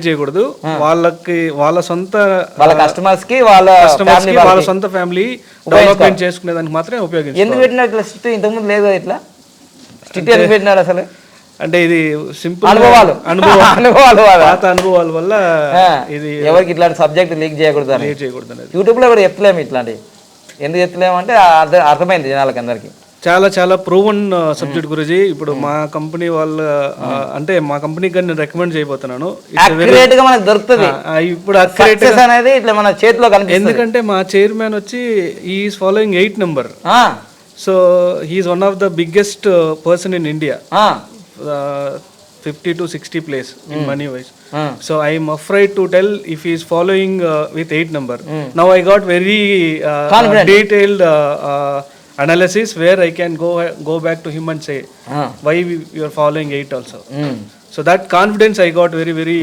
చేయకూడదు. వాళ్ళ సొంత కస్టమర్స్ కి వాళ్ళ సొంత ఫ్యామిలీ డెవలప్మెంట్ చేసుకునే దానికి మాత్రమే ఉపయోగించాలి. ఎందుకు పెట్టినారు ఇట్లా స్ట్రిక్ట్? ఇంతకుముందు లేదు ఇట్లా స్ట్రిక్ట్ ఎందుకు పెట్టినారు అసలు? అంటే ఇది సింపుల్ అనుభవాలు పాత అనుభవాల వల్ల ఇది ఎవరికి ఇట్లాంటి సబ్జెక్ట్ లీక్ చేయకూడదు చేయకూడదు. యూట్యూబ్ లో కూడా చెప్తలేము ఇట్లాంటివి. ఎందుకు చెప్తలేమంటే అర్థమైంది జనాలకి అందరికి. చాలా ప్రూవన్ సబ్జెక్ట్ గురించి ఇప్పుడు మా కంపెనీ వాళ్ళ అంటే మా కంపెనీకి కానీ నేను రికమెండ్ చేయబోతున్నాను. మనకు దొరుకుతుంది ఇప్పుడు అనేది ఇట్లా మన చేతిలో కనిపిస్తుంది. ఎందుకంటే మా చైర్మన్ వచ్చి is following 8 number. So he is one of the biggest person in India, 50 to 60 place in money wise. So I am afraid to tell if he is following with 8 number. Now I got very detailed analysis where I can go back to him and say why you are following 8 also. So that confidence I got very